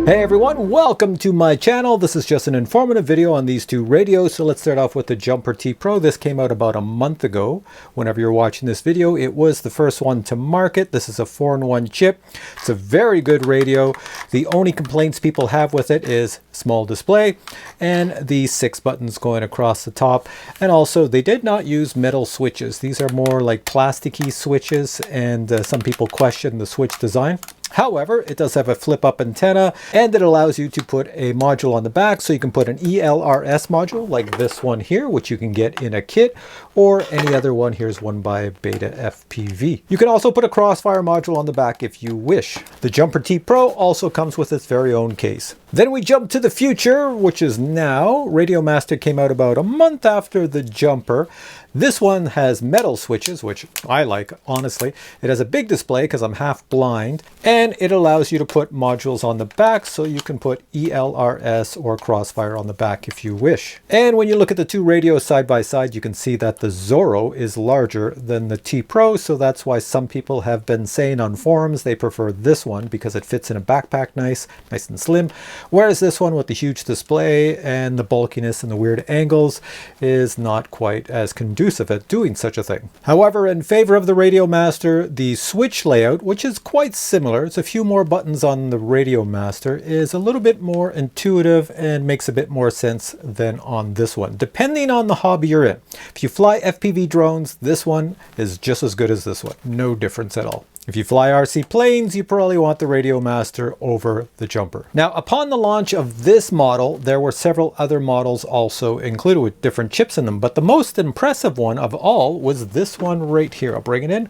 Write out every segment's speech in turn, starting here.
Hey everyone, welcome to my channel. This is just an informative video on these two radios. So let's start off with the Jumper T-PRO. This came out about a month ago. Whenever you're watching this video, it was the first one to market. This is a 4-in-1 chip. It's a very good radio. The only complaints people have with it is small display and the 6 buttons going across the top. And also they did not use metal switches. These are more like plasticky switches, and some people question the switch design. However, it does have a flip-up antenna, and it allows you to put a module on the back, so you can put an ELRS module like this one here, which you can get in a kit, or any other one. Here's one by Beta FPV. You can also put a crossfire module on the back if you wish. The Jumper T-PRO also comes with its very own case. Then we jump to the future, which is now. Radiomaster came out about a month after the Jumper. This one has metal switches, which I like, honestly. It has a big display because I'm half blind, and it allows you to put modules on the back, so you can put ELRS or Crossfire on the back if you wish. And when you look at the two radios side by side, you can see that the Zorro is larger than the T-PRO, so that's why some people have been saying on forums they prefer this one because it fits in a backpack nice and slim, whereas this one with the huge display and the bulkiness and the weird angles is not quite as conducive at doing such a thing. However, in favor of the Radiomaster, the switch layout, which is quite similar, it's a few more buttons on the Radiomaster, is a little bit more intuitive and makes a bit more sense than on this one, depending on the hobby you're in. If you fly FPV drones, this one is just as good as this one. No difference at all. If you fly RC planes, you probably want the Radiomaster over the Jumper. Now, upon the launch of this model, there were several other models also included with different chips in them, but the most impressive one of all was this one right here. I'll bring it in.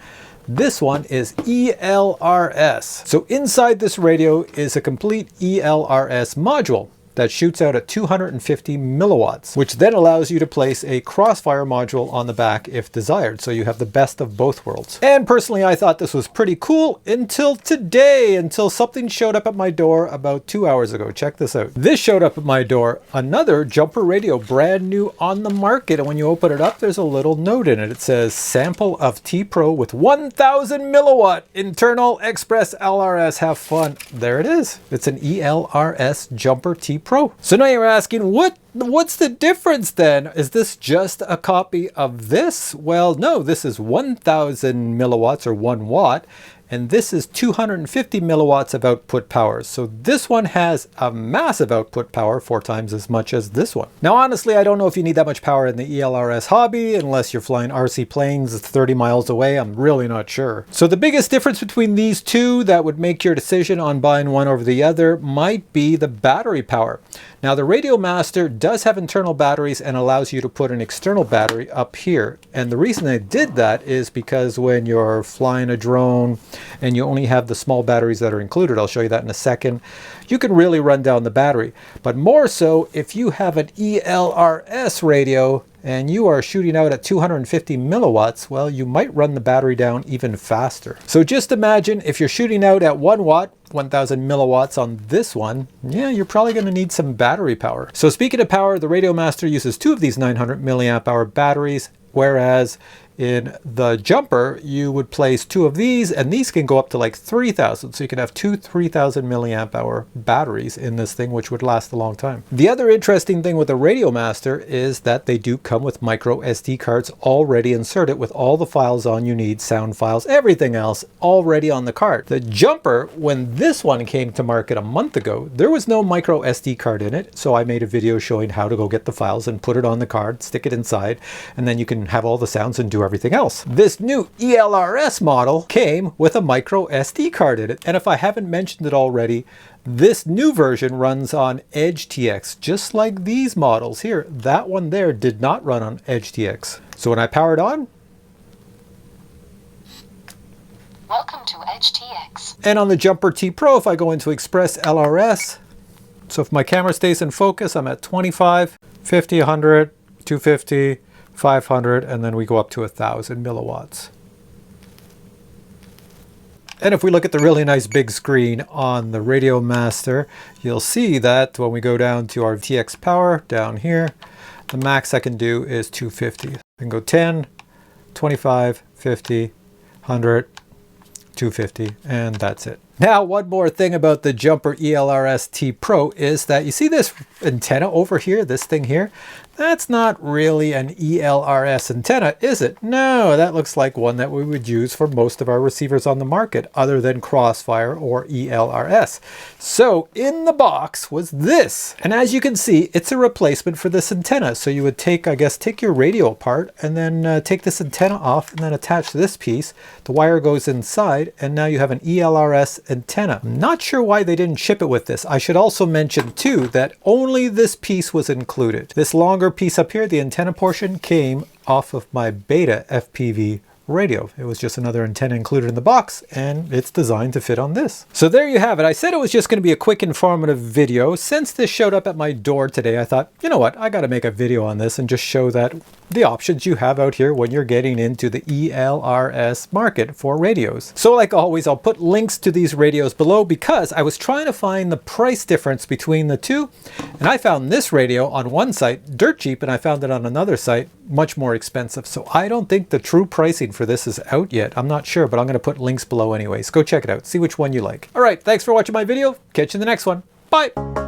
This one is ELRS. So inside this radio is a complete ELRS module that shoots out at 250 milliwatts, which then allows you to place a crossfire module on the back if desired. So you have the best of both worlds. And personally, I thought this was pretty cool until today, until something showed up at my door about 2 hours ago. Check this out. This showed up at my door, another Jumper radio, brand new on the market. And when you open it up, there's a little note in it. It says sample of T-PRO with 1000 milliwatt internal express ELRS. Have fun. There it is. It's an ELRS Jumper T-PRO. So now you're asking, what's the difference then? Is this just a copy of this? Well, no, this is 1000 milliwatts or 1 watt, and this is 250 milliwatts of output power. So this one has a massive output power, 4 times as much as this one. Now, honestly, I don't know if you need that much power in the ELRS hobby, unless you're flying RC planes 30 miles away. I'm really not sure. So the biggest difference between these two that would make your decision on buying one over the other might be the battery power. Now, the Radiomaster does have internal batteries and allows you to put an external battery up here. And the reason I did that is because when you're flying a drone and you only have the small batteries that are included, I'll show you that in a second, you can really run down the battery. But more so, if you have an ELRS radio and you are shooting out at 250 milliwatts, well, you might run the battery down even faster. So just imagine if you're shooting out at 1 watt, 1000 milliwatts on this one, yeah, you're probably going to need some battery power. So speaking of power, the Radiomaster uses 2 of these 900 milliamp hour batteries, whereas in the Jumper, you would place 2 of these, and these can go up to like 3000. So you can have 2 3000 milliamp hour batteries in this thing, which would last a long time. The other interesting thing with the Radiomaster is that they do come with micro SD cards already inserted with all the files on you need, sound files, everything else already on the card. The Jumper, when this one came to market a month ago, there was no micro SD card in it. So I made a video showing how to go get the files and put it on the card, stick it inside, and then you can have all the sounds and do everything else. This new ELRS model came with a micro SD card in it. And if I haven't mentioned it already, this new version runs on Edge TX, just like these models here. That one there did not run on Edge TX. So when I power it on, welcome to Edge TX. And on the Jumper T-PRO, if I go into Express ELRS, so if my camera stays in focus, I'm at 25, 50, 100, 250, 500, and then we go up to 1000 milliwatts. And if we look at the really nice big screen on the Radiomaster, you'll see that when we go down to our TX power down here, the max I can do is 250. I can go 10, 25, 50, 100, 250, and that's it. Now, one more thing about the Jumper ELRS T-Pro is that you see this antenna over here, this thing here? That's not really an ELRS antenna, is it? No, that looks like one that we would use for most of our receivers on the market, other than Crossfire or ELRS. So in the box was this. And as you can see, it's a replacement for this antenna. So you would take, I guess, take your radio apart and then take this antenna off and then attach this piece. The wire goes inside and now you have an ELRS antenna. I'm not sure why they didn't ship it with this. I should also mention too that only this piece was included. This longer piece up here, the antenna portion, came off of my Beta FPV radio. It was just another antenna included in the box, and it's designed to fit on this. So there you have it. I said it was just going to be a quick informative video. Since this showed up at my door today, I thought, you know what, I got to make a video on this and just show that the options you have out here when you're getting into the ELRS market for radios. So like always, I'll put links to these radios below because I was trying to find the price difference between the two, and I found this radio on one site dirt cheap, and I found it on another site much more expensive. So I don't think the true pricing for this is out yet. I'm not sure, but I'm going to put links below anyways. Go check it out. See which one you like. All right, thanks for watching my video. Catch you in the next one. Bye.